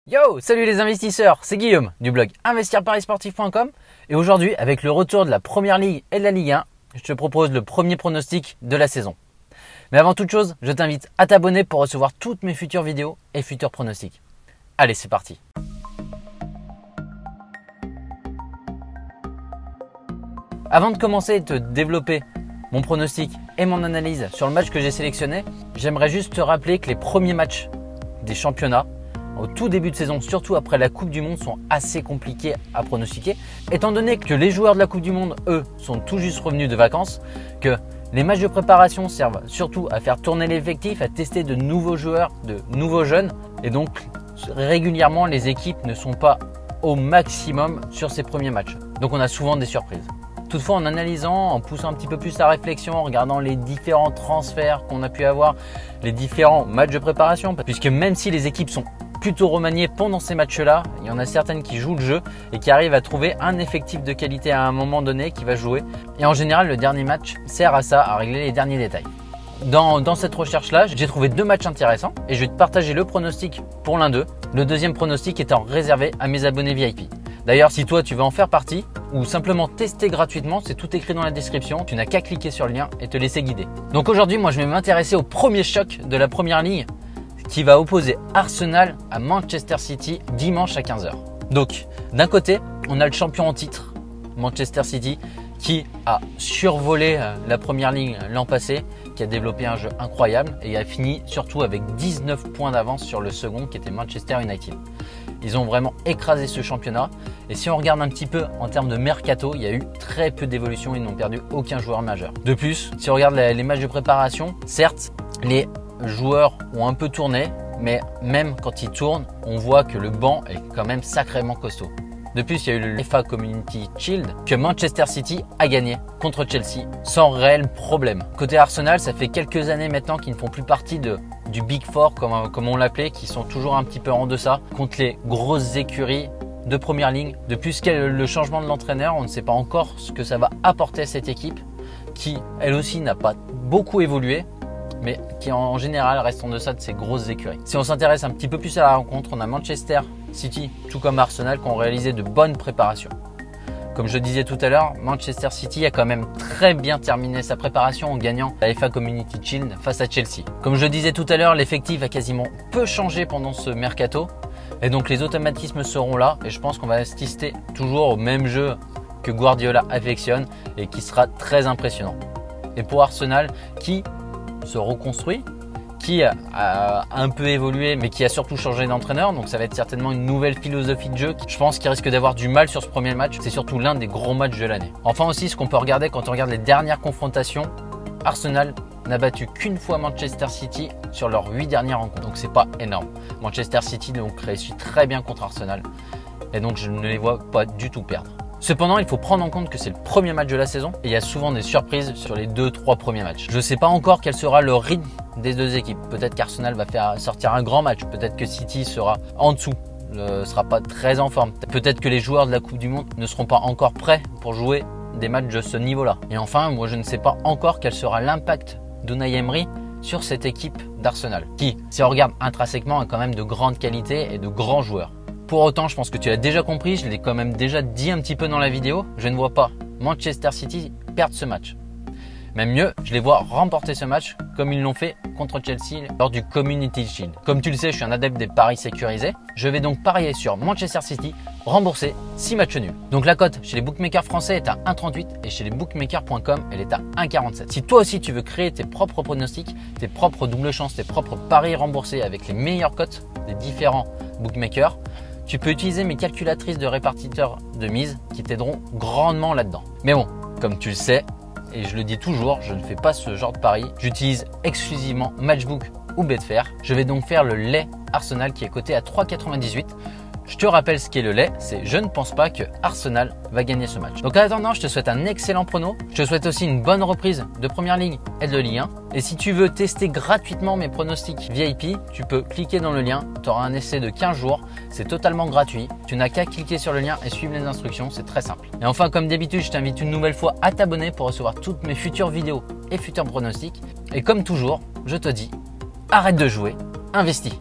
Yo, salut les investisseurs, c'est Guillaume du blog investirparisportif.com et aujourd'hui avec le retour de la Première Ligue et de la Ligue 1, je te propose le premier pronostic de la saison. Mais avant toute chose, je t'invite à t'abonner pour recevoir toutes mes futures vidéos et futurs pronostics. Allez, c'est parti. Avant de commencer et de te développer mon pronostic et mon analyse sur le match que j'ai sélectionné, j'aimerais juste te rappeler que les premiers matchs des championnats au tout début de saison, surtout après la Coupe du Monde, sont assez compliqués à pronostiquer. Étant donné que les joueurs de la Coupe du Monde, eux, sont tout juste revenus de vacances, que les matchs de préparation servent surtout à faire tourner l'effectif, à tester de nouveaux joueurs, de nouveaux jeunes. Et donc, régulièrement, les équipes ne sont pas au maximum sur ces premiers matchs. Donc, on a souvent des surprises. Toutefois, en analysant, en poussant un petit peu plus la réflexion, en regardant les différents transferts qu'on a pu avoir, les différents matchs de préparation, puisque même si les équipes sont plutôt remaniées pendant ces matchs-là, il y en a certaines qui jouent le jeu et qui arrivent à trouver un effectif de qualité à un moment donné qui va jouer. Et en général, le dernier match sert à ça, à régler les derniers détails. Dans cette recherche-là, j'ai trouvé deux matchs intéressants et je vais te partager le pronostic pour l'un d'eux. Le deuxième pronostic étant réservé à mes abonnés VIP. D'ailleurs, si toi tu veux en faire partie ou simplement tester gratuitement, c'est tout écrit dans la description. Tu n'as qu'à cliquer sur le lien et te laisser guider. Donc aujourd'hui, moi je vais m'intéresser au premier choc de la Première Ligue qui va opposer Arsenal à Manchester City dimanche à 15h. Donc d'un côté, on a le champion en titre, Manchester City, qui a survolé la Première Ligue l'an passé, qui a développé un jeu incroyable et a fini surtout avec 19 points d'avance sur le second qui était Manchester United. Ils ont vraiment écrasé ce championnat et si on regarde un petit peu en termes de mercato, il y a eu très peu d'évolution, ils n'ont perdu aucun joueur majeur. De plus, si on regarde les matchs de préparation, certes, les joueurs ont un peu tourné, mais même quand ils tournent, on voit que le banc est quand même sacrément costaud. De plus, il y a eu le FA Community Shield que Manchester City a gagné contre Chelsea sans réel problème. Côté Arsenal, ça fait quelques années maintenant qu'ils ne font plus partie du Big Four comme on l'appelait, qui sont toujours un petit peu en deçà contre les grosses écuries de première ligne. De plus, le changement de l'entraîneur, on ne sait pas encore ce que ça va apporter à cette équipe qui, elle aussi, n'a pas beaucoup évolué, mais qui en général reste en deçà de ces grosses écuries. Si on s'intéresse un petit peu plus à la rencontre, on a Manchester City, tout comme Arsenal, qui ont réalisé de bonnes préparations. Comme je disais tout à l'heure, Manchester City a quand même très bien terminé sa préparation en gagnant la FA Community Shield face à Chelsea. Comme je disais tout à l'heure, l'effectif a quasiment peu changé pendant ce mercato et donc les automatismes seront là et je pense qu'on va assister toujours au même jeu que Guardiola affectionne et qui sera très impressionnant. Et pour Arsenal, qui se reconstruit, qui a un peu évolué mais qui a surtout changé d'entraîneur, donc ça va être certainement une nouvelle philosophie de jeu. Je pense qu'il risque d'avoir du mal sur ce premier match, c'est surtout l'un des gros matchs de l'année. Enfin aussi, ce qu'on peut regarder quand on regarde les dernières confrontations, Arsenal n'a battu qu'une fois Manchester City sur leurs 8 dernières rencontres, donc c'est pas énorme. Manchester City donc réussit très bien contre Arsenal et donc je ne les vois pas du tout perdre. Cependant, il faut prendre en compte que c'est le premier match de la saison et il y a souvent des surprises sur les 2-3 premiers matchs. Je ne sais pas encore quel sera le rythme des deux équipes. Peut-être qu'Arsenal va faire sortir un grand match, peut-être que City sera en dessous, ne sera pas très en forme. Peut-être que les joueurs de la Coupe du Monde ne seront pas encore prêts pour jouer des matchs de ce niveau-là. Et enfin, moi je ne sais pas encore quel sera l'impact d'Unai Emery sur cette équipe d'Arsenal, qui, si on regarde intrinsèquement, a quand même de grandes qualités et de grands joueurs. Pour autant, je pense que tu l'as déjà compris, je l'ai quand même déjà dit un petit peu dans la vidéo, je ne vois pas Manchester City perdre ce match. Même mieux, je les vois remporter ce match comme ils l'ont fait contre Chelsea lors du Community Shield. Comme tu le sais, je suis un adepte des paris sécurisés. Je vais donc parier sur Manchester City, rembourser 6 matchs nuls. Donc la cote chez les bookmakers français est à 1,38 et chez les bookmakers.com, elle est à 1,47. Si toi aussi tu veux créer tes propres pronostics, tes propres doubles chances, tes propres paris remboursés avec les meilleures cotes des différents bookmakers, tu peux utiliser mes calculatrices de répartiteurs de mise qui t'aideront grandement là-dedans. Mais bon, comme tu le sais, et je le dis toujours, je ne fais pas ce genre de pari. J'utilise exclusivement Matchbook ou Betfair. Je vais donc faire le lait Arsenal qui est coté à 3,98. Je te rappelle ce qu'est le lait, c'est je ne pense pas que Arsenal va gagner ce match. Donc en attendant, je te souhaite un excellent prono. Je te souhaite aussi une bonne reprise de Première Ligue et de Ligue 1. Et si tu veux tester gratuitement mes pronostics VIP, tu peux cliquer dans le lien. Tu auras un essai de 15 jours. C'est totalement gratuit. Tu n'as qu'à cliquer sur le lien et suivre les instructions. C'est très simple. Et enfin, comme d'habitude, je t'invite une nouvelle fois à t'abonner pour recevoir toutes mes futures vidéos et futurs pronostics. Et comme toujours, je te dis, arrête de jouer, investis.